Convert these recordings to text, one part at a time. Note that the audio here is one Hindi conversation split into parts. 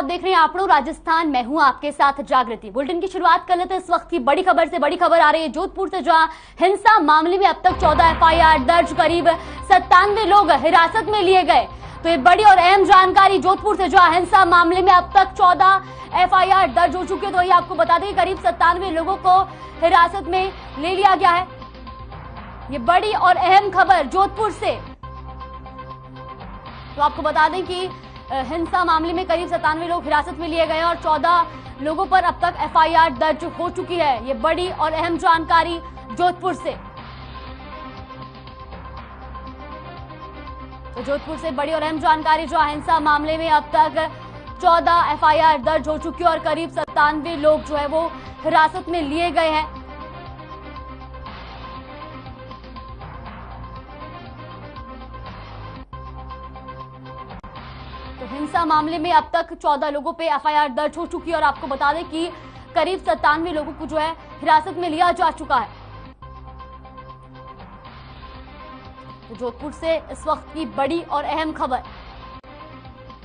देख रहे हैं आप लोग राजस्थान, मैं हूं आपके साथ जागृति। बुलेटिन की शुरुआत कर लेते हैं इस वक्त की बड़ी खबर से। बड़ी खबर आ रही है जोधपुर से, जहां हिंसा मामले में अब तक 14 एफआईआर दर्ज, करीब 97 लोग हिरासत में लिए गए। तो ये बड़ी और अहम जानकारी जोधपुर से, जहां हिंसा मामले में अब तक 14 एफआईआर दर्ज हो चुके। तो ये आपको बता दें करीब 97 लोगों को हिरासत में ले लिया गया है। ये बड़ी और अहम खबर जोधपुर से। तो आपको बता दें कि हिंसा मामले में करीब 97 लोग हिरासत में लिए गए और 14 लोगों पर अब तक एफआईआर दर्ज हो चुकी है। ये बड़ी और अहम जानकारी जोधपुर से। तो जोधपुर से बड़ी और अहम जानकारी, जो हिंसा मामले में अब तक 14 एफआईआर दर्ज हो चुकी है और करीब 97 लोग जो है वो हिरासत में लिए गए हैं। तो हिंसा मामले में अब तक 14 लोगों पे एफआईआर दर्ज हो चुकी है और आपको बता दें कि करीब 97 लोगों को जो है हिरासत में लिया जा चुका है। तो जोधपुर से इस वक्त की बड़ी और अहम खबर,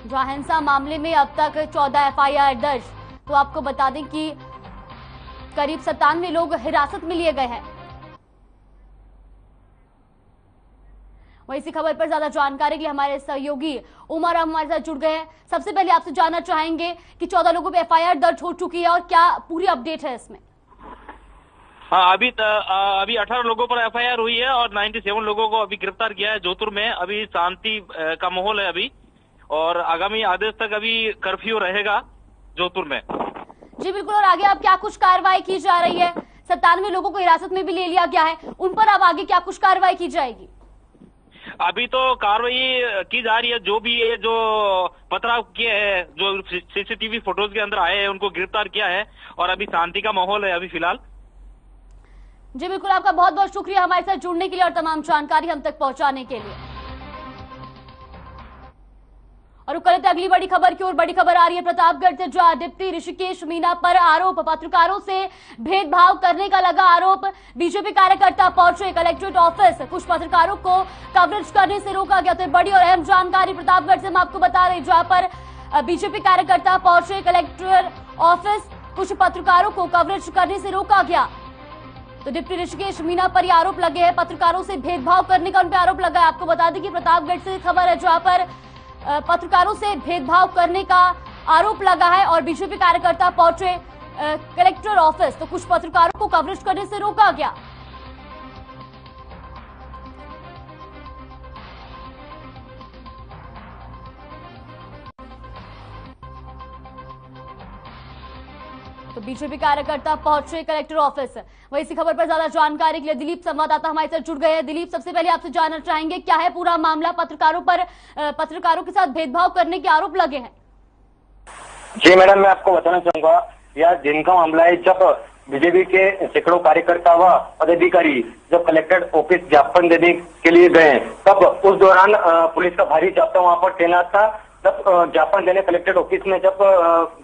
जहां हिंसा मामले में अब तक 14 एफआईआर दर्ज। तो आपको बता दें कि करीब 97 लोग हिरासत में लिए गए हैं। वहीं इसी खबर पर ज्यादा जानकारी के लिए हमारे सहयोगी उमर हमारे साथ जुड़ गए हैं। सबसे पहले आपसे जानना चाहेंगे कि 14 लोगों पे एफआईआर दर्ज हो चुकी है और क्या पूरी अपडेट है इसमें? हाँ, अभी 18 लोगों पर एफआईआर हुई है और 97 लोगों को अभी गिरफ्तार किया है। जोधपुर में अभी शांति का माहौल है अभी, और आगामी आदेश तक अभी कर्फ्यू रहेगा जोधपुर में। जी बिल्कुल। और आगे अब क्या कुछ कार्रवाई की जा रही है? 97 लोगों को हिरासत में भी ले लिया गया है, उन पर अब आगे क्या कुछ कार्रवाई की जाएगी? अभी तो कार्रवाई की जा रही है। जो भी ये जो पथराव किए हैं, जो सीसीटीवी फोटोज के अंदर आए हैं, उनको गिरफ्तार किया है और अभी शांति का माहौल है अभी फिलहाल। जी बिल्कुल, आपका बहुत बहुत शुक्रिया हमारे साथ जुड़ने के लिए और तमाम जानकारी हम तक पहुंचाने के लिए। और करते अगली बड़ी खबर की ओर। बड़ी खबर आ रही है प्रतापगढ़ से, जहां डिप्टी ऋषिकेश मीना पर आरोप, पत्रकारों से भेदभाव करने का लगा आरोप। बीजेपी कार्यकर्ता पहुंचे कलेक्ट्रेट ऑफिस, कुछ पत्रकारों को कवरेज करने से रोका गया। तो बड़ी और अहम जानकारी प्रतापगढ़ से हम आपको बता रहे हैं, जहां पर बीजेपी कार्यकर्ता पहुंचे कलेक्ट्रेट ऑफिस, कुछ पत्रकारों को कवरेज करने से रोका गया। तो डिप्टी ऋषिकेश मीना पर ये आरोप लगे हैं, पत्रकारों से भेदभाव करने का उन पर आरोप लगा है। आपको बता दें कि प्रतापगढ़ से खबर है, जहां पर पत्रकारों से भेदभाव करने का आरोप लगा है और बीजेपी कार्यकर्ता पहुंचे कलेक्टर ऑफिस, तो कुछ पत्रकारों को कवरेज करने से रोका गया। तो बीजेपी कार्यकर्ता पहुंचे कलेक्टर ऑफिस। वहीं इसी खबर पर ज्यादा जानकारी के लिए दिलीप संवाददाता हमारे साथ जुड़ गए हैं। दिलीप, सबसे पहले आपसे जानना चाहेंगे क्या है पूरा मामला? पत्रकारों के साथ भेदभाव करने के आरोप लगे हैं। जी मैडम, मैं आपको बताना चाहूंगा, यह दिन का मामला है जब बीजेपी के सैकड़ों कार्यकर्ता व पदाधिकारी जब कलेक्टर ऑफिस ज्ञापन देने के लिए गए, तब उस दौरान पुलिस का भारी जाब्ता वहां पर तैनात था। जब ज्ञापन देने कलेक्टर ऑफिस में जब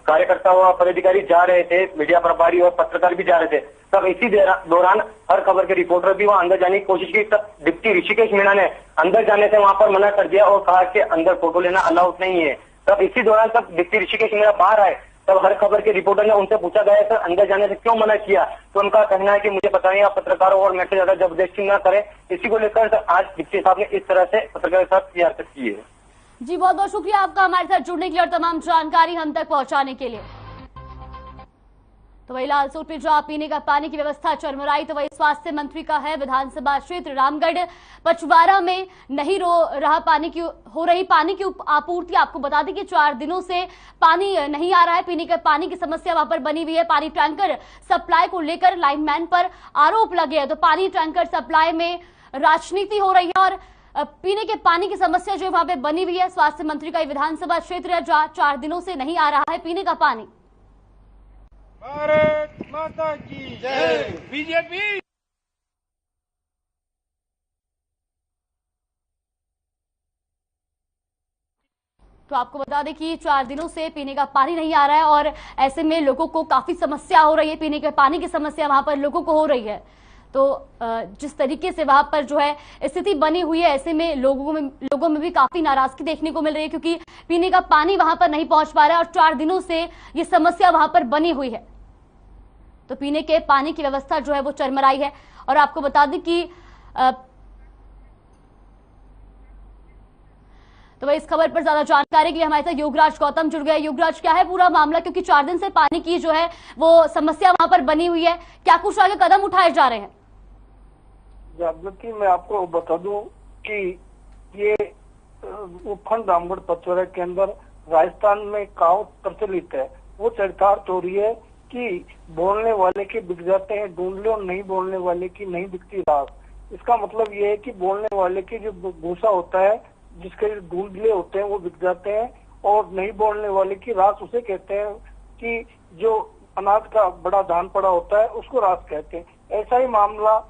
कार्यकर्ता व पदाधिकारी जा रहे थे, मीडिया प्रभारी और पत्रकार भी जा रहे थे, तब इसी दौरान हर खबर के रिपोर्टर भी वहां अंदर जाने की कोशिश की। तब डिप्टी ऋषिकेश मीणा ने अंदर जाने से वहां पर मना कर दिया और कहा कि अंदर फोटो लेना अलाउड नहीं है। तब इसी दौरान तब डिप्टी ऋषिकेश मीणा बाहर आए, तब हर खबर के रिपोर्टर ने उनसे पूछा गया सर अंदर जाने से क्यों मना किया? तो उनका कहना है कि मुझे पता नहीं, आप पत्रकारों और मेरे से ज्यादा जबरदस्ती न करें। इसी को लेकर आज डिप्टी साहब ने इस तरह से पत्रकारों के साथ हरकत की है। जी बहुत बहुत शुक्रिया आपका हमारे साथ जुड़ने के लिए और तमाम जानकारी हम तक पहुंचाने के लिए। तो वही लालसोट में जहां पीने का पानी की व्यवस्था चरमराई, तो वही स्वास्थ्य मंत्री का है विधानसभा क्षेत्र रामगढ़ पचवारा में नहीं हो रही पानी की आपूर्ति। आपको बता दें कि 4 दिनों से पानी नहीं आ रहा है, पीने के पानी की समस्या वहां पर बनी हुई है। पानी टैंकर सप्लाई को लेकर लाइनमैन पर आरोप लगे हैं। तो पानी टैंकर सप्लाई में राजनीति हो रही है और पीने के पानी की समस्या जो वहां पे बनी हुई है। स्वास्थ्य मंत्री का विधानसभा क्षेत्र है, जहां 4 दिनों से नहीं आ रहा है पीने का पानी। भारत माता की जय। बीजेपी। तो आपको बता दें कि 4 दिनों से पीने का पानी नहीं आ रहा है और ऐसे में लोगों को काफी समस्या हो रही है। पीने के पानी की समस्या वहां पर लोगों को हो रही है। तो जिस तरीके से वहां पर जो है स्थिति बनी हुई है, ऐसे में लोगों में भी काफी नाराजगी देखने को मिल रही है, क्योंकि पीने का पानी वहां पर नहीं पहुंच पा रहा है और 4 दिनों से ये समस्या वहां पर बनी हुई है। तो पीने के पानी की व्यवस्था जो है वो चरमराई है। और आपको बता दें कि तो वह इस खबर पर ज्यादा जानकारी के लिए हमारे साथ योगराज गौतम जुड़ गए। योगराज, क्या है पूरा मामला, क्योंकि 4 दिन से पानी की जो है वो समस्या वहां पर बनी हुई है, क्या कुछ आगे कदम उठाए जा रहे हैं? जागृति, मैं आपको बता दूं कि ये उपखंड रामगढ़ पचौरा के अंदर राजस्थान में कहावत प्रचलित है, वो चरितार्थ हो रही है कि बोलने वाले के बिक जाते हैं ढूंढले और नहीं बोलने वाले की नहीं बिकती राख। इसका मतलब ये है कि बोलने वाले की जो भूसा होता है, जिसके ढूंढले होते हैं, वो बिक जाते हैं, और नहीं बोलने वाले की राख उसे कहते हैं कि जो अनाज का बड़ा धान पड़ा होता है उसको राख कहते हैं। ऐसा ही मामला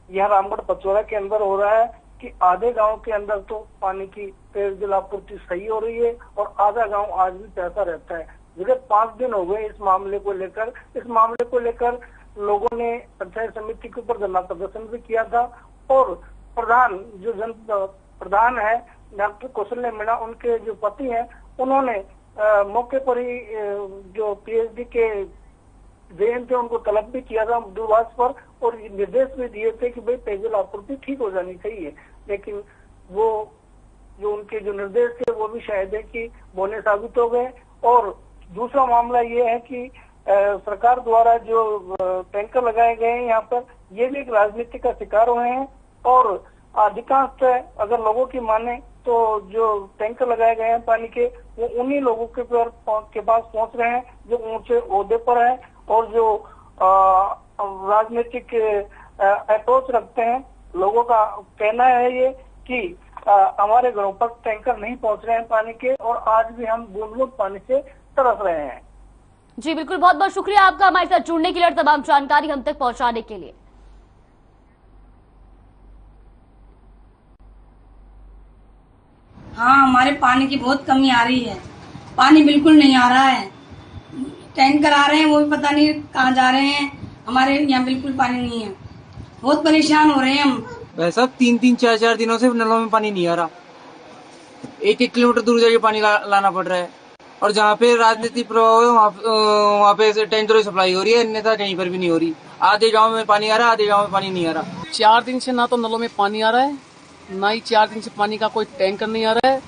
यह रामगढ़ पचौरा के अंदर हो रहा है कि आधे गांव के अंदर तो पानी की पेयजल आपूर्ति सही हो रही है और आधा गांव आज भी प्यासा रहता है। विगत 5 दिन हो गए इस मामले को लेकर लोगों ने पंचायत समिति के ऊपर धरना प्रदर्शन भी किया था, और प्रधान है डॉक्टर कौशल्य मीणा, उनके जो पति हैं, उन्होंने मौके पर ही जो पीएचडी के जेएन थे उनको तलब भी किया था दूरभाष पर, और निर्देश भी दिए थे कि भाई पेयजल आपूर्ति ठीक हो जानी चाहिए। लेकिन वो जो उनके जो निर्देश थे वो भी शायद है कि बोने साबित हो गए। और दूसरा मामला ये है कि सरकार द्वारा जो टैंकर लगाए गए हैं यहाँ पर, ये भी एक राजनीति का शिकार हुए हैं, और अधिकांश अगर लोगों की माने तो जो टैंकर लगाए गए हैं पानी के, वो उन्हीं लोगों के पास पहुंच रहे हैं जो ऊंचे ओहदे पर है और जो राजनीतिक अप्रोच रखते हैं। लोगों का कहना है ये कि हमारे घरों पर टैंकर नहीं पहुंच रहे हैं पानी के, और आज भी हम बूंद बूंद पानी से तरस रहे हैं। जी बिल्कुल, बहुत बहुत शुक्रिया आपका हमारे साथ जुड़ने के लिए और तमाम जानकारी हम तक पहुंचाने के लिए। हाँ, हमारे पानी की बहुत कमी आ रही है, पानी बिल्कुल नहीं आ रहा है। टैंकर आ रहे हैं वो भी पता नहीं कहाँ जा रहे हैं, हमारे यहाँ बिल्कुल पानी नहीं है, बहुत परेशान हो रहे हैं हम। वैसा 3-3, 4-4 दिनों से नलों में पानी नहीं आ रहा, 1-1 किलोमीटर दूर जाके पानी लाना पड़ रहा है, और जहाँ पे राजनीति प्रभाव है वहाँ पे टैंकरों की सप्लाई हो रही है, अन्यथा कहीं पर भी नहीं हो रही। आधे गाँव में पानी आ रहा है, आधे गाँव में पानी नहीं आ रहा। 4 दिन से ना तो नलों में पानी आ रहा है, ना ही 4 दिन से पानी का कोई टैंकर नहीं आ रहा है।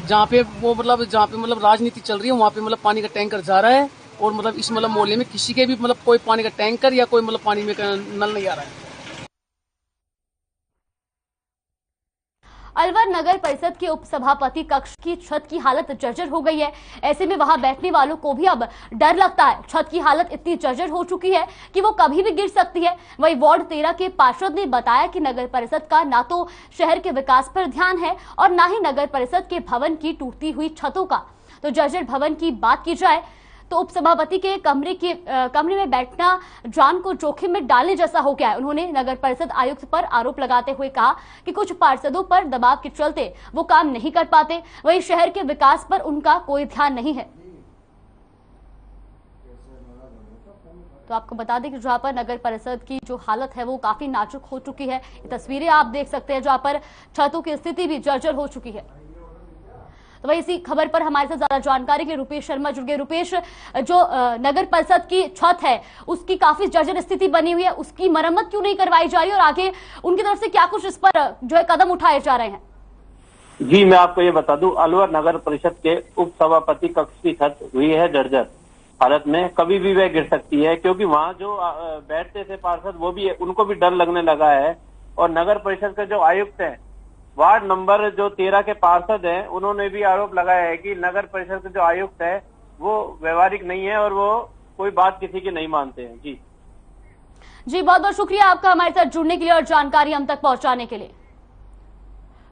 जहाँ पे राजनीति चल रही है वहाँ पे पानी का टैंकर जा रहा है, और इस मोहल्ले में किसी के भी कोई पानी का टैंकर या कोई पानी में नल नहीं आ रहा है। अलवर नगर परिषद के उप सभापति कक्ष की छत की हालत जर्जर हो गई है। ऐसे में वहां बैठने वालों को भी अब डर लगता है। छत की हालत इतनी जर्जर हो चुकी है कि वो कभी भी गिर सकती है। वही वार्ड 13 के पार्षद ने बताया कि नगर परिषद का ना तो शहर के विकास पर ध्यान है और ना ही नगर परिषद के भवन की टूटती हुई छतों का। तो जर्जर भवन की बात की जाए तो उपसभापति के कमरे में बैठना जान को जोखिम में डालने जैसा हो गया है। उन्होंने नगर परिषद आयुक्त पर आरोप लगाते हुए कहा कि कुछ पार्षदों पर दबाव के चलते वो काम नहीं कर पाते, वहीं शहर के विकास पर उनका कोई ध्यान नहीं है। तो आपको बता दें कि जहां पर नगर परिषद की जो हालत है वो काफी नाजुक हो चुकी है। ये तस्वीरें आप देख सकते हैं जहां पर छतों की स्थिति भी जर्जर हो चुकी है। तो वही इसी खबर पर हमारे साथ ज्यादा जानकारी के लिए रुपेश शर्मा जुड़ गए। रुपेश, जो नगर परिषद की छत है उसकी काफी जर्जर स्थिति बनी हुई है, उसकी मरम्मत क्यों नहीं करवाई जा रही और आगे उनकी तरफ से क्या कुछ इस पर जो है कदम उठाए जा रहे हैं? जी, मैं आपको ये बता दूं, अलवर नगर परिषद के उप सभापति कक्ष की छत हुई है जर्जर हालत में। कभी भी वह गिर सकती है, क्योंकि वहाँ जो बैठते थे पार्षद वो भी, उनको भी डर लगने लगा है। और नगर परिषद के जो आयुक्त हैं, वार्ड नंबर जो 13 के पार्षद हैं, उन्होंने भी आरोप लगाया है कि नगर परिषद के जो आयुक्त है वो व्यवहारिक नहीं है और वो कोई बात किसी की नहीं मानते हैं। जी बहुत बहुत शुक्रिया आपका हमारे साथ जुड़ने के लिए और जानकारी हम तक पहुंचाने के लिए।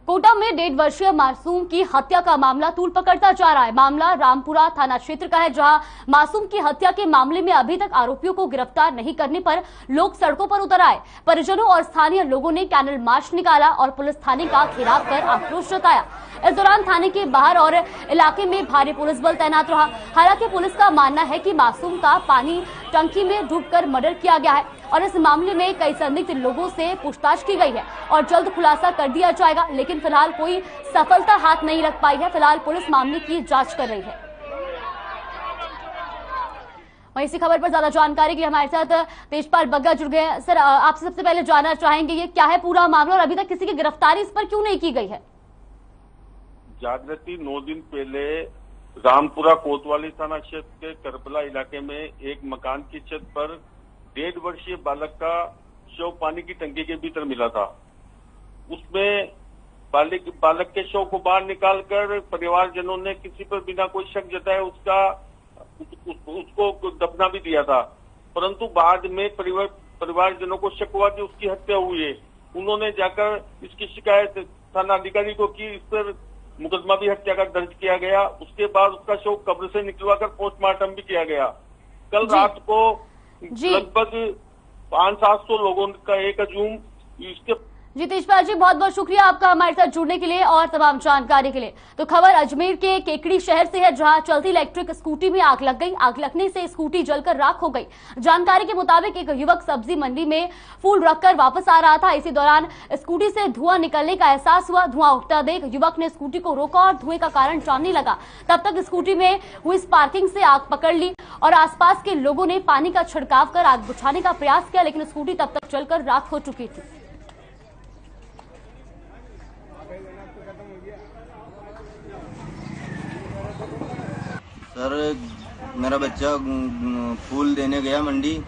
कोटा में 1.5 वर्षीय मासूम की हत्या का मामला तूल पकड़ता जा रहा है। मामला रामपुरा थाना क्षेत्र का है, जहां मासूम की हत्या के मामले में अभी तक आरोपियों को गिरफ्तार नहीं करने पर लोग सड़कों पर उतर आए। परिजनों और स्थानीय लोगों ने कैंडल मार्च निकाला और पुलिस थाने का घेराव कर आक्रोश जताया। इस दौरान थाने के बाहर और इलाके में भारी पुलिस बल तैनात रहा। हालांकि पुलिस का मानना है कि मासूम का पानी टंकी में डूबकर मर्डर किया गया है। और इस मामले में कई संदिग्ध लोगों से पूछताछ की गई है और जल्द खुलासा कर दिया जाएगा, लेकिन फिलहाल कोई सफलता हाथ नहीं लग पाई है। फिलहाल पुलिस मामले की जांच कर रही है। वहीं इसी खबर पर ज्यादा जानकारी के लिए हमारे साथ तेजपाल बग्गा जुड़ गए हैं। सर, आपसे सबसे पहले जानना चाहेंगे ये क्या है पूरा मामला और अभी तक किसी की गिरफ्तारी इस पर क्यों नहीं की गई है? जागृति 9 दिन पहले रामपुरा कोतवाली थाना क्षेत्र के करबला इलाके में एक मकान की छत पर 1.5 वर्षीय बालक का शव पानी की टंकी के भीतर मिला था। उसमें बालक के शव को बाहर निकालकर परिवारजनों ने किसी पर बिना कोई शक जताए उसको दफना भी दिया था, परंतु बाद में परिवारजनों को शक हुआ कि उसकी हत्या हुई है। उन्होंने जाकर इसकी शिकायत थाना अधिकारी को की। इस पर मुकदमा भी हत्या का दर्ज किया गया। उसके बाद उसका शव कब्र से निकलवाकर पोस्टमार्टम भी किया गया। कल रात को लगभग 500-700 लोगों का एक हजूम इसके जी तेजपाल जी, बहुत बहुत शुक्रिया आपका हमारे साथ जुड़ने के लिए और तमाम जानकारी के लिए। तो खबर अजमेर के केकड़ी शहर से है, जहां चलती इलेक्ट्रिक स्कूटी में आग लग गई। आग लगने से स्कूटी जलकर राख हो गई। जानकारी के मुताबिक एक युवक सब्जी मंडी में फूल रखकर वापस आ रहा था। इसी दौरान स्कूटी से धुआं निकलने का एहसास हुआ। धुआं उठता देख युवक ने स्कूटी को रोका और धुएं का कारण जानने लगा। तब तक स्कूटी में हुई स्पार्किंग से आग पकड़ ली और आसपास के लोगों ने पानी का छिड़काव कर आग बुझाने का प्रयास किया, लेकिन स्कूटी तब तक जलकर राख हो चुकी थी। सर, मेरा बच्चा फूल देने गया मंडी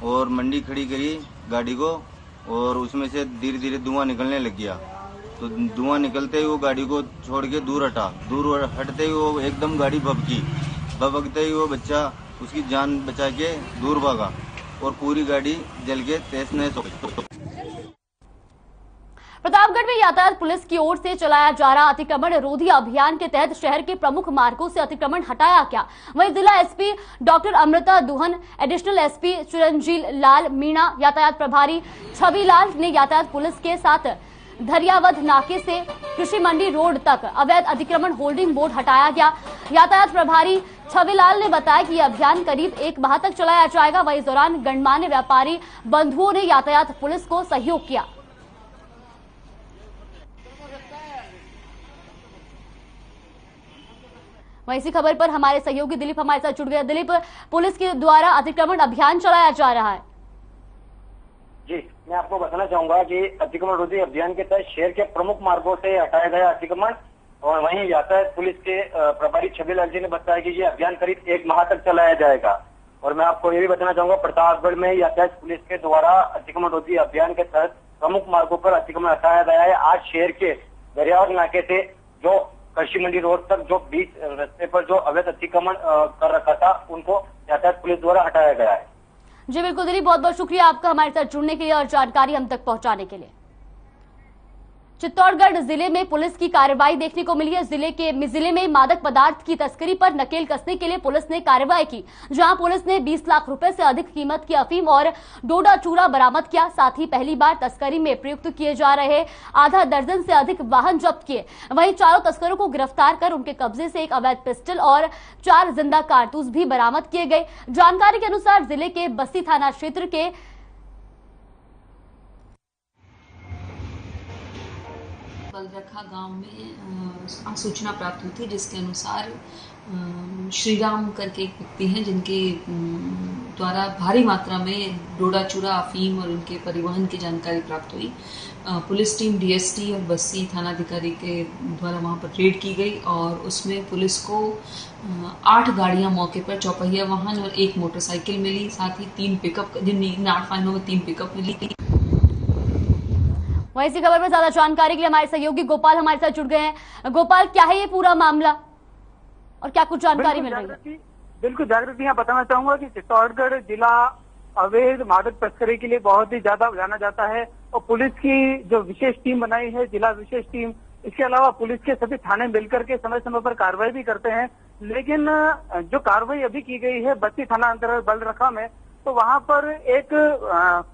और मंडी खड़ी करी गाड़ी को और उसमें से धीरे धीरे धुआं निकलने लग गया। तो धुआं निकलते ही वो गाड़ी को छोड़ के दूर हटते ही वो एकदम गाड़ी भभकते ही वो बच्चा उसकी जान बचा के दूर भागा और पूरी गाड़ी जल के तहस-नहस हो गई। प्रतापगढ़ में यातायात पुलिस की ओर से चलाया जा रहा अतिक्रमण रोधी अभियान के तहत शहर के प्रमुख मार्गों से अतिक्रमण हटाया गया। वहीं जिला SP doctor Amrita Duhan, additional SP Chiranjeev Lal Meena, यातायात प्रभारी छविलाल ने यातायात पुलिस के साथ धरियावद नाके से कृषि मंडी रोड तक अवैध अतिक्रमण होल्डिंग बोर्ड हटाया गया। यातायात प्रभारी छविलाल ने बताया कि यह अभियान करीब 1 माह तक चलाया जाएगा। वहीं इस दौरान गणमान्य व्यापारी बंधुओं ने यातायात पुलिस को सहयोग किया। वहीं इसी खबर पर हमारे सहयोगी दिलीप हमारे साथ जुड़ गए। दिलीप, पुलिस के द्वारा अतिक्रमण अभियान चलाया जा रहा है। जी, मैं आपको बताना चाहूंगा कि अतिक्रमण रोधी अभियान के तहत शहर के प्रमुख मार्गों से हटाया गया अतिक्रमण। और वहीं यातायात पुलिस के प्रभारी छविलाल जी ने बताया कि ये अभियान करीब 1 माह तक चलाया जाएगा। और मैं आपको ये भी बताना चाहूंगा, प्रतापगढ़ में यातायात पुलिस के द्वारा अतिक्रमण रोधी अभियान के तहत प्रमुख मार्गों पर अतिक्रमण हटाया गया है। आज शहर के दरियावद नाके से जो कृषि मंडी रोड तक जो बीच रास्ते पर जो अवैध अतिक्रमण कर रखा था, उनको यातायात पुलिस द्वारा हटाया गया है। जी बिल्कुल दिलीप, बहुत बहुत शुक्रिया आपका हमारे साथ जुड़ने के लिए और जानकारी हम तक पहुंचाने के लिए। चित्तौड़गढ़ जिले में पुलिस की कार्रवाई देखने को मिली है। जिले में मादक पदार्थ की तस्करी पर नकेल कसने के लिए पुलिस ने कार्रवाई की, जहां पुलिस ने 20 लाख रुपए से अधिक कीमत की अफीम और डोडा चूरा बरामद किया। साथ ही पहली बार तस्करी में प्रयुक्त किए जा रहे आधा दर्जन से अधिक वाहन जब्त किए। वहीं चारों तस्करों को गिरफ्तार कर उनके कब्जे से एक अवैध पिस्टल और 4 जिंदा कारतूस भी बरामद किए गए। जानकारी के अनुसार जिले के बस्सी थाना क्षेत्र के बलरखा गांव में सूचना प्राप्त हुई थी, जिसके अनुसार श्रीराम करके एक व्यक्ति हैं जिनके द्वारा भारी मात्रा में डोडा चूरा अफीम और उनके परिवहन की जानकारी प्राप्त हुई। पुलिस टीम डीएसटी और बस्सी थानाधिकारी के द्वारा वहां पर रेड की गई और उसमें पुलिस को 8 गाड़ियां मौके पर, चौपहिया वाहन और 1 मोटरसाइकिल मिली। साथ ही 3 पिकअप, जिन 8 वाहनों में 3 पिकअप मिली। वहीं इसी खबर में ज्यादा जानकारी के लिए हमारे सहयोगी गोपाल हमारे साथ जुड़ गए हैं। गोपाल, क्या है ये पूरा मामला और क्या कुछ जानकारी मिल रही है? बिल्कुल जागृति, यहाँ बताना चाहूंगा कि चित्तौड़गढ़ जिला अवैध मादक तस्करी के लिए बहुत ही ज्यादा जाना जाता है और पुलिस की जो विशेष टीम बनाई है, जिला विशेष टीम, इसके अलावा पुलिस के सभी थाने मिलकर के समय समय पर कार्रवाई भी करते हैं। लेकिन जो कार्रवाई अभी की गई है बस्सी थाना अंतर्गत बलरखा में, तो वहां पर एक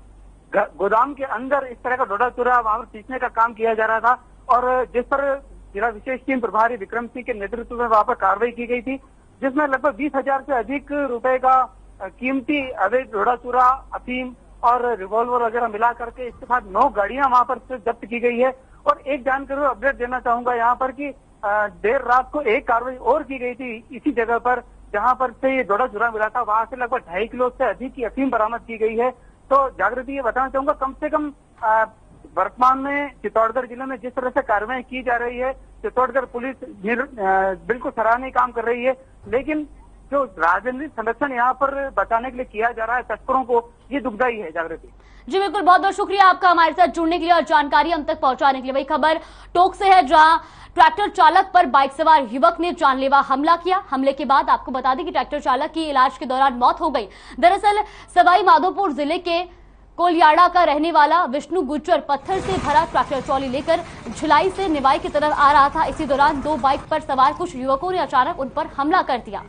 गोदाम के अंदर इस तरह का डोडा चूरा वहां पर पीसने का काम किया जा रहा था और जिस पर जिला विशेष टीम प्रभारी विक्रम सिंह के नेतृत्व में वहां पर कार्रवाई की गई थी, जिसमें लगभग 20,000 से अधिक रुपए का कीमती अवैध डोडा चूरा, अफीम और रिवॉल्वर वगैरह मिला करके इसके साथ 9 गाड़ियां वहां पर से जब्त की गई है। और एक जानकारी अपडेट देना चाहूंगा यहाँ पर कि देर रात को एक कार्रवाई और की गई थी इसी जगह पर जहां पर से ये डोडा चूरा मिला था। वहां से लगभग 2.5 किलो से अधिक की अफीम बरामद की गई है। तो जागृति ये बताना चाहूंगा, कम से कम वर्तमान में चित्तौड़गढ़ जिले में जिस तरह से कार्रवाई की जा रही है, चित्तौड़गढ़ पुलिस बिल्कुल सराहनीय काम कर रही है। लेकिन जो राजनीतिक संरक्षण यहाँ पर बचाने के लिए किया जा रहा है तस्करों को, ये दुखदायी है। जागृति जी बिल्कुल, बहुत बहुत शुक्रिया आपका हमारे साथ जुड़ने के लिए और जानकारी हम तक पहुंचाने के लिए। वही खबर टोंक से है, जहां ट्रैक्टर चालक पर बाइक सवार युवक ने जानलेवा हमला किया। हमले के बाद आपको बता दें कि ट्रैक्टर चालक की इलाज के दौरान मौत हो गई। दरअसल सवाई माधोपुर जिले के कोलियाड़ा का रहने वाला विष्णु गुज्जर पत्थर से भरा ट्रैक्टर ट्रॉली लेकर झिलाई से निवाई की तरफ आ रहा था। इसी दौरान 2 बाइक पर सवार कुछ युवकों ने अचानक उन पर हमला कर दिया।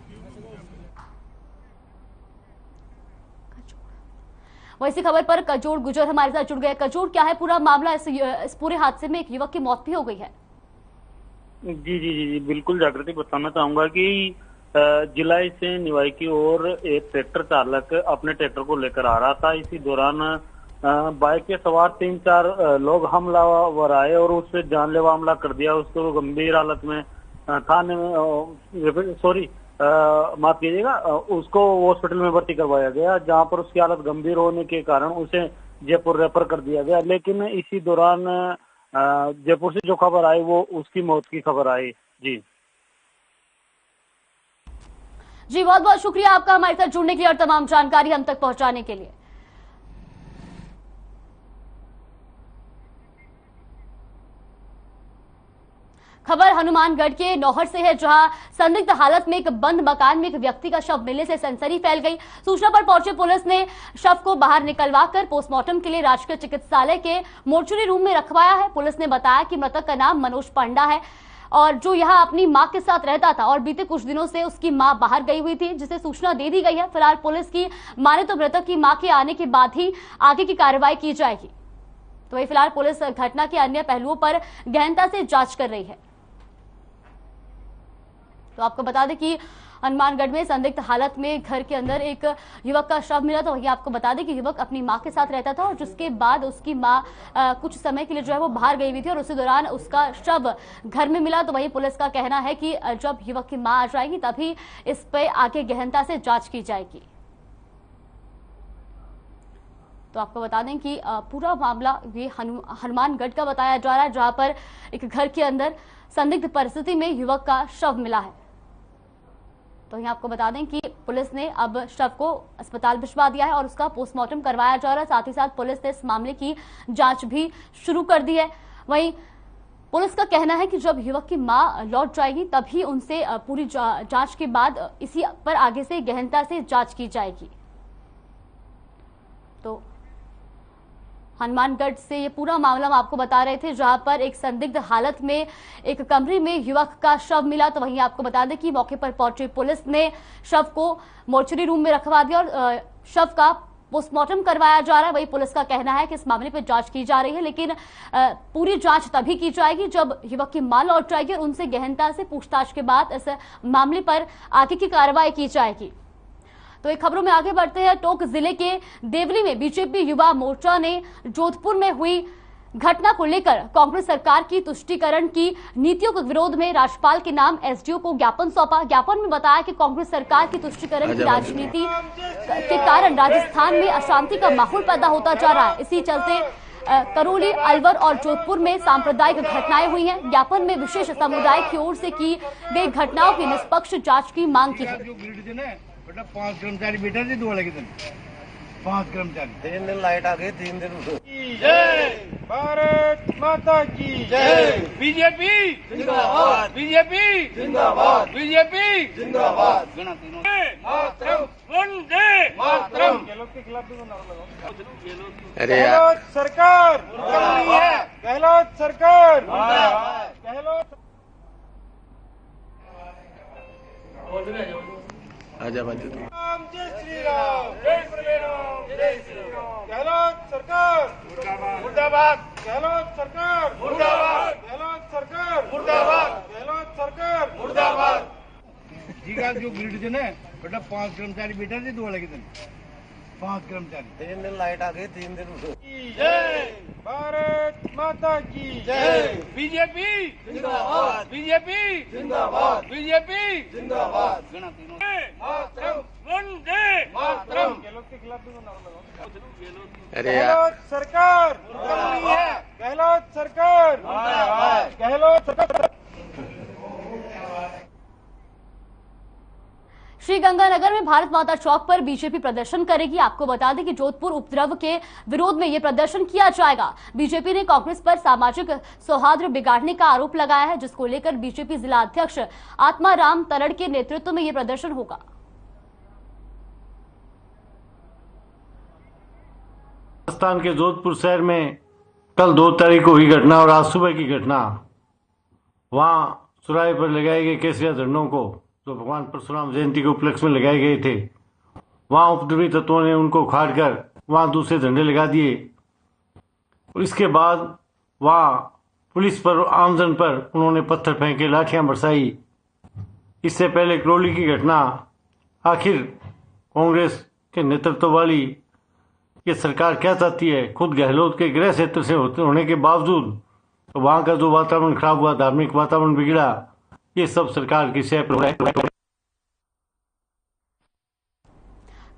वहीं इसी खबर पर कजोड़ गुजर हमारे साथ जुड़ गए। कजोड़, क्या है पूरा मामला? इस पूरे हादसे में एक युवक की मौत भी हो गई है। जी बिल्कुल जागृति, बताना चाहूंगा कि जिलाई से निवाई की ओर एक ट्रैक्टर चालक अपने ट्रैक्टर को लेकर आ रहा था। इसी दौरान बाइक के सवार 3-4 लोग हमलावर आए और उससे जानलेवा हमला कर दिया। उसको गंभीर हालत में थाने में माफ कीजिएगा, उसको हॉस्पिटल में भर्ती करवाया गया, जहां पर उसकी हालत गंभीर होने के कारण उसे जयपुर रेफर कर दिया गया। लेकिन इसी दौरान जयपुर से जो खबर आई वो उसकी मौत की खबर आई। जी बहुत बहुत शुक्रिया आपका हमारे साथ जुड़ने के लिए और तमाम जानकारी हम तक पहुंचाने के लिए। खबर हनुमानगढ़ के नौहर से है, जहां संदिग्ध हालत में एक बंद मकान में एक व्यक्ति का शव मिलने से सनसनी फैल गई। सूचना पर पहुंचे पुलिस ने शव को बाहर निकलवाकर पोस्टमार्टम के लिए राजकीय चिकित्सालय के मोर्चरी रूम में रखवाया है। पुलिस ने बताया कि मृतक का नाम मनोज पांडा है और जो यहां अपनी मां के साथ रहता था और बीते कुछ दिनों से उसकी मां बाहर गई हुई थी, जिसे सूचना दे दी गई है। फिलहाल पुलिस की माने तो मृतक की मां के आने के बाद ही आगे की कार्रवाई की जाएगी। तो वही फिलहाल पुलिस घटना के अन्य पहलुओं पर गहनता से जांच कर रही है। तो आपको बता दें कि हनुमानगढ़ में संदिग्ध हालत में घर के अंदर एक युवक का शव मिला। तो वही आपको बता दें कि युवक अपनी मां के साथ रहता था और जिसके बाद उसकी मां कुछ समय के लिए जो है वो बाहर गई हुई थी और उसी दौरान उसका शव घर में मिला। तो वही पुलिस का कहना है कि जब युवक की मां आ जाएगी तभी इस पे आगे गहनता से जांच की जाएगी। तो आपको बता दें कि पूरा मामला ये हनुमानगढ़ का बताया जा रहा है, जहां पर एक घर के अंदर संदिग्ध परिस्थिति में युवक का शव मिला है। तो यहाँ आपको बता दें कि पुलिस ने अब शव को अस्पताल भिजवा दिया है और उसका पोस्टमार्टम करवाया जा रहा है। साथ ही साथ पुलिस ने इस मामले की जांच भी शुरू कर दी है। वहीं पुलिस का कहना है कि जब युवक की मां लौट जाएगी तभी उनसे पूरी जांच के बाद इसी पर आगे से गहनता से जांच की जाएगी। तो हनुमानगढ़ से ये पूरा मामला हम आपको बता रहे थे, जहां पर एक संदिग्ध हालत में एक कमरे में युवक का शव मिला। तो वहीं आपको बता दें कि मौके पर पहुंची पुलिस ने शव को मोर्चरी रूम में रखवा दिया और शव का पोस्टमार्टम करवाया जा रहा है। वही पुलिस का कहना है कि इस मामले पर जांच की जा रही है, लेकिन पूरी जांच तभी की जाएगी जब युवक की मां लौट जाएगी और उनसे गहनता से पूछताछ के बाद इस मामले पर आगे की कार्रवाई की जाएगी। तो एक खबरों में आगे बढ़ते हैं। टोंक जिले के देवली में बीजेपी युवा मोर्चा ने जोधपुर में हुई घटना को लेकर कांग्रेस सरकार की तुष्टीकरण की नीतियों के विरोध में राज्यपाल के नाम एसडीओ को ज्ञापन सौंपा। ज्ञापन में बताया कि कांग्रेस सरकार की तुष्टीकरण की राजनीति के कारण राजस्थान में अशांति का माहौल पैदा होता जा रहा है। इसी चलते करौली, अलवर और जोधपुर में सांप्रदायिक घटनाएं हुई हैं। ज्ञापन में विशेष समुदाय की ओर से की गई घटनाओं की निष्पक्ष जांच की मांग की है। 5 कर्मचारी बैठे थे, 2 लगे थे 5 कर्मचारी। 3 दिन लाइट आ गई, 3 दिन जय भारत माता की जय। बीजेपी जिंदाबाद, बीजेपी जिंदाबाद, बीजेपी जिंदाबाद। मातरम वंदे मातरम। के खिलाफ भी नारा लगाओ। अरे गहलोत सरकार मुर्दाबाद, गहलोत सरकार मुर्दाबाद, गहलोत आजा बाजू। जय श्री राम, जय श्री राम, जय श्री राम। गहलोत सरकार मुर्दाबाद, गहलोत सरकार मुर्दाबाद, गहलोत सरकार मुर्दाबाद, गहलोत सरकार मुर्दाबाद। जी का जो ग्रिड थे ना बेटा 5 कर्मचारी बैठे थे, 2 लगे थे 5 कर्मचारी। 3 दिन लाइट आ गई, 3 दिन जय भारत माता की जय। बीजेपी जिंदाबाद, बीजेपी जिंदाबाद, बीजेपी जिंदाबाद। मातरम वंदे मातरम। गहलोत के खिलाफ गहलोत सरकार है, गहलोत सरकार, गहलोत सरकार। श्रीगंगानगर में भारत माता चौक पर बीजेपी प्रदर्शन करेगी। आपको बता दें कि जोधपुर उपद्रव के विरोध में यह प्रदर्शन किया जाएगा। बीजेपी ने कांग्रेस पर सामाजिक सौहार्द बिगाड़ने का आरोप लगाया है, जिसको लेकर बीजेपी जिला अध्यक्ष आत्माराम तरड़ के नेतृत्व में यह प्रदर्शन होगा। राजस्थान के जोधपुर शहर में कल 2 तारीख को हुई घटना और आज सुबह की घटना, वहां सुराही पर लगाए गए केसरिया झंडों को जो भगवान परशुराम जयंती के उपलक्ष्य में लगाए गए थे, वहां उपद्रवी तत्वों ने उनको उखाड़कर वहां दूसरे झंडे लगा दिए और इसके बाद वहां पुलिस पर, आमजन पर उन्होंने पत्थर फेंके, लाठियां बरसाई। इससे पहले करौली की घटना, आखिर कांग्रेस के नेतृत्व वाली ये सरकार क्या चाहती है? खुद गहलोत के गृह क्षेत्र से होने के बावजूद वहां का जो वातावरण खराब हुआ, धार्मिक वातावरण बिगड़ा, ये सब सरकार की सेप है।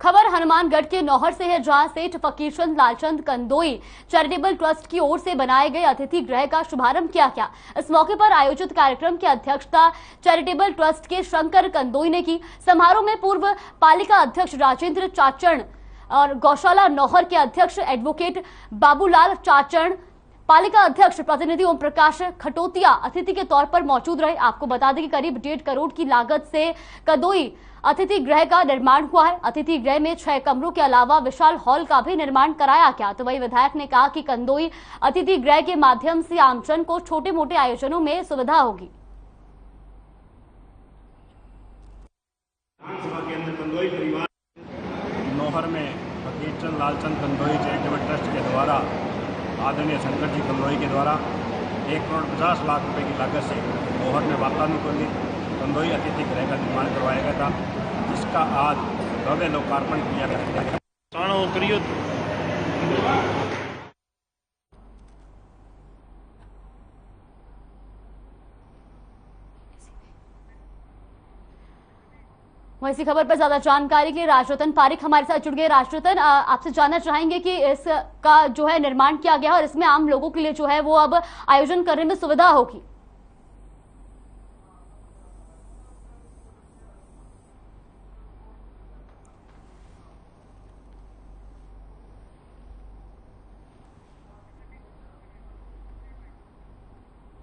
खबर हनुमानगढ़ के नौहर से है, जहां सेठ फकीरचंद लालचंद कंदोई चैरिटेबल ट्रस्ट की ओर से बनाए गए अतिथि गृह का शुभारंभ किया गया। इस मौके पर आयोजित कार्यक्रम की अध्यक्षता चैरिटेबल ट्रस्ट के शंकर कंदोई ने की। समारोह में पूर्व पालिका अध्यक्ष राजेंद्र चाचण और गौशाला नौहर के अध्यक्ष एडवोकेट बाबूलाल चाचण, पालिका अध्यक्ष प्रतिनिधि ओम प्रकाश खटोतिया अतिथि के तौर पर मौजूद रहे। आपको बता दें कि करीब 1.5 करोड़ की लागत से कंदोई अतिथि गृह का निर्माण हुआ है। अतिथि गृह में 6 कमरों के अलावा विशाल हॉल का भी निर्माण कराया गया। तो वही विधायक ने कहा कि कंदोई अतिथि गृह के माध्यम से आमजन को छोटे मोटे आयोजनों में सुविधा होगी। नौहर में फकीरचंद लालचंद कंदोई चैरिटेबल ट्रस्ट के द्वारा आदरणीय शंकर जी कंदोई के द्वारा 1,50,00,000 रुपए की लागत से नौहर में वातानुकूलित कंदोई अतिथि गृह का निर्माण करवाया गया था, जिसका आज भव्य लोकार्पण किया गया। वहीं इसी खबर पर ज्यादा जानकारी के लिए राजरतन पारिक हमारे साथ जुड़ गए। राजरतन, आपसे जानना चाहेंगे कि इसका जो है निर्माण किया गया और इसमें आम लोगों के लिए जो है वो अब आयोजन करने में सुविधा होगी।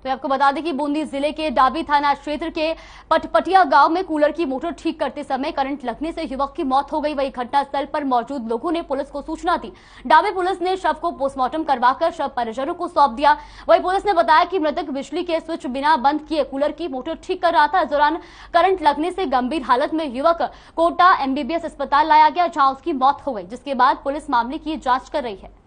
तो आपको बता दें कि बूंदी जिले के डाबी थाना क्षेत्र के पटपटिया गांव में कूलर की मोटर ठीक करते समय करंट लगने से युवक की मौत हो गई। वही घटनास्थल पर मौजूद लोगों ने पुलिस को सूचना दी। डाबी पुलिस ने शव को पोस्टमार्टम करवाकर शव परिजनों को सौंप दिया। वही पुलिस ने बताया कि मृतक बिजली के स्विच बिना बंद किए कूलर की मोटर ठीक कर रहा था। इस दौरान करंट लगने से गंभीर हालत में युवक कोटा MBBS अस्पताल लाया गया, जहां उसकी मौत हो गई, जिसके बाद पुलिस मामले की जांच कर रही है।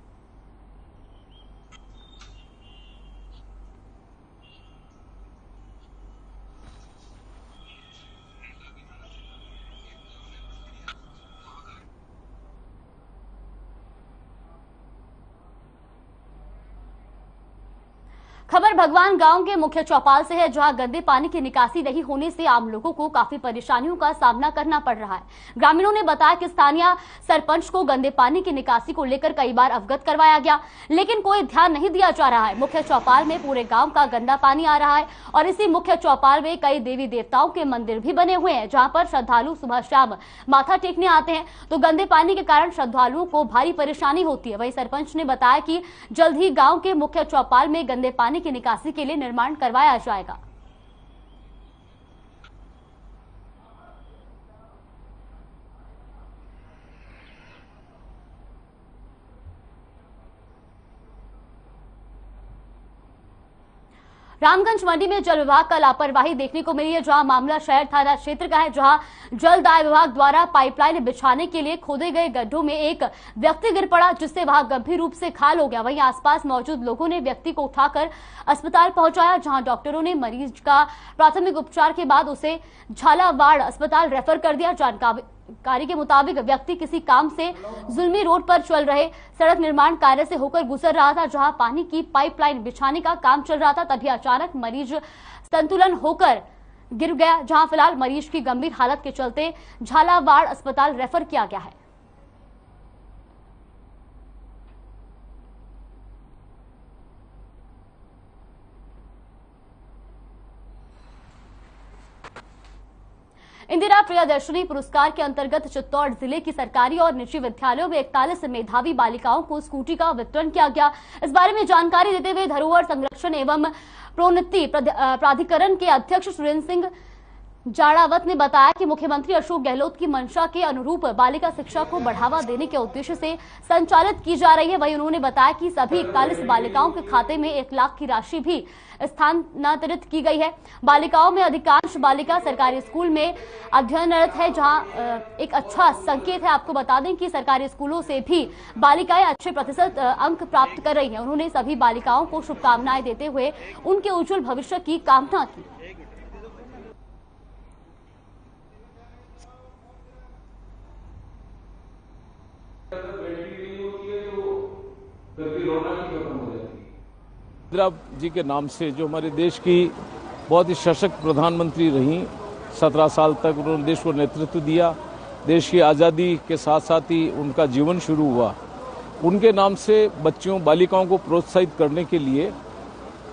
खबर भगवान गांव के मुख्य चौपाल से है, जहां गंदे पानी की निकासी नहीं होने से आम लोगों को काफी परेशानियों का सामना करना पड़ रहा है। ग्रामीणों ने बताया कि स्थानीय सरपंच को गंदे पानी की निकासी को लेकर कई बार अवगत करवाया गया, लेकिन कोई ध्यान नहीं दिया जा रहा है। मुख्य चौपाल में पूरे गांव का गंदा पानी आ रहा है और इसी मुख्य चौपाल में कई देवी देवताओं के मंदिर भी बने हुए हैं, जहाँ पर श्रद्धालु सुबह शाम माथा टेकने आते हैं। तो गंदे पानी के कारण श्रद्धालुओं को भारी परेशानी होती है। वही सरपंच ने बताया कि जल्द ही गाँव के मुख्य चौपाल में गंदे पानी की निकासी के लिए निर्माण करवाया जाएगा। रामगंज मंडी में जल विभाग का लापरवाही देखने को मिली है, जहां मामला शहर थाना क्षेत्र का है, जहां जल दाय विभाग द्वारा पाइपलाइन बिछाने के लिए खोदे गए गड्ढों में एक व्यक्ति गिर पड़ा, जिससे वहां गंभीर रूप से खाल हो गया। वहीं आसपास मौजूद लोगों ने व्यक्ति को उठाकर अस्पताल पहुंचाया, जहां डॉक्टरों ने मरीज का प्राथमिक उपचार के बाद उसे झालावाड़ अस्पताल रेफर कर दिया। जानकारी के मुताबिक व्यक्ति किसी काम से जुल्मी रोड पर चल रहे सड़क निर्माण कार्य से होकर गुजर रहा था, जहां पानी की पाइपलाइन बिछाने का काम चल रहा था। तभी अचानक मरीज संतुलन होकर गिर गया, जहां फिलहाल मरीज की गंभीर हालत के चलते झालावाड़ अस्पताल रेफर किया गया है। इंदिरा प्रियदर्शनी पुरस्कार के अंतर्गत चित्तौड़ जिले की सरकारी और निजी विद्यालयों में 41 मेधावी बालिकाओं को स्कूटी का वितरण किया गया। इस बारे में जानकारी देते हुए धरोहर संरक्षण एवं प्रोन्नति प्राधिकरण के अध्यक्ष सुरेंद्र सिंह जाड़ावत ने बताया कि मुख्यमंत्री अशोक गहलोत की मंशा के अनुरूप बालिका शिक्षा को बढ़ावा देने के उद्देश्य से संचालित की जा रही है। वहीं उन्होंने बताया कि सभी 41 बालिकाओं के खाते में 1 लाख की राशि भी स्थानांतरित की गई है। बालिकाओं में अधिकांश बालिका सरकारी स्कूल में अध्ययनरत है, जहां एक अच्छा संकेत है। आपको बता दें कि सरकारी स्कूलों से भी बालिकाएं अच्छे प्रतिशत अंक प्राप्त कर रही हैं। उन्होंने सभी बालिकाओं को शुभकामनाएं देते हुए उनके उज्जवल भविष्य की कामना की। इंदिरा जी के नाम से, जो हमारे देश की बहुत ही सशक्त प्रधानमंत्री रहीं, 17 साल तक उन्होंने देश को नेतृत्व दिया। देश की आज़ादी के साथ साथ ही उनका जीवन शुरू हुआ। उनके नाम से बच्चियों बालिकाओं को प्रोत्साहित करने के लिए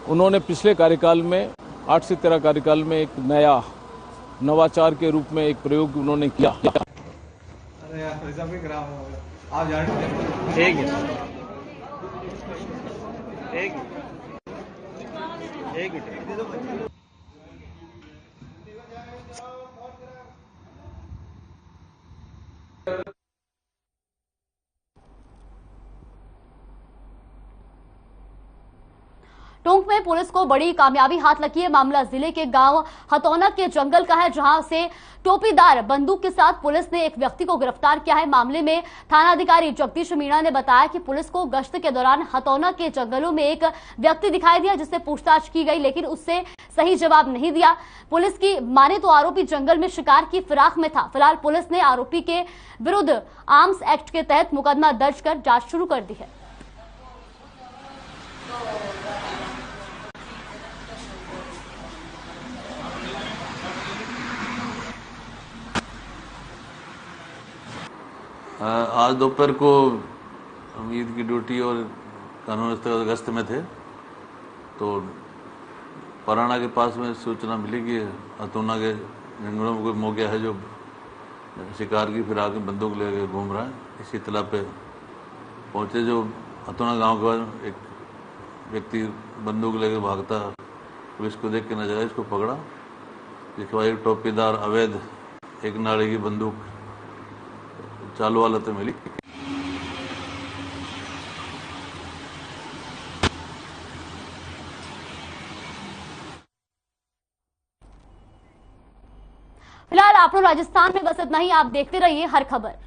उन्होंने पिछले कार्यकाल में 8 से 13 कार्यकाल में एक नया नवाचार के रूप में एक प्रयोग उन्होंने किया। अरे यार, ऐसा भी खराब हो गया। आप जाने एक मिनट। टोंक में पुलिस को बड़ी कामयाबी हाथ लगी है। मामला जिले के गांव हतौना के जंगल का है, जहां से टोपीदार बंदूक के साथ पुलिस ने एक व्यक्ति को गिरफ्तार किया है। मामले में थानाधिकारी जगदीश मीणा ने बताया कि पुलिस को गश्त के दौरान हतौना के जंगलों में एक व्यक्ति दिखाई दिया, जिससे पूछताछ की गई, लेकिन उससे सही जवाब नहीं दिया। पुलिस की माने तो आरोपी जंगल में शिकार की फिराक में था। फिलहाल पुलिस ने आरोपी के विरुद्ध आर्म्स एक्ट के तहत मुकदमा दर्ज कर जांच शुरू कर दी है। आज दोपहर को हम ईद की ड्यूटी और कानून व्यवस्था गश्त में थे, तो पराना के पास में सूचना मिली कि हतौना के जंगलों में कोई मौका है जो शिकार की फिराक में बंदूक लेकर घूम रहा है। इसी इत्तला पे पहुंचे। जो हतौना गांव के बाद एक व्यक्ति बंदूक लेकर भागता, पुलिस को देख के नजर आया, इसको पकड़ा। जिसके बाद एक टोपीदार अवैध एक नारे की बंदूक चालू हालत में मिली। फिलहाल आप लोग राजस्थान में बस इतना ही। आप देखते रहिए हर खबर।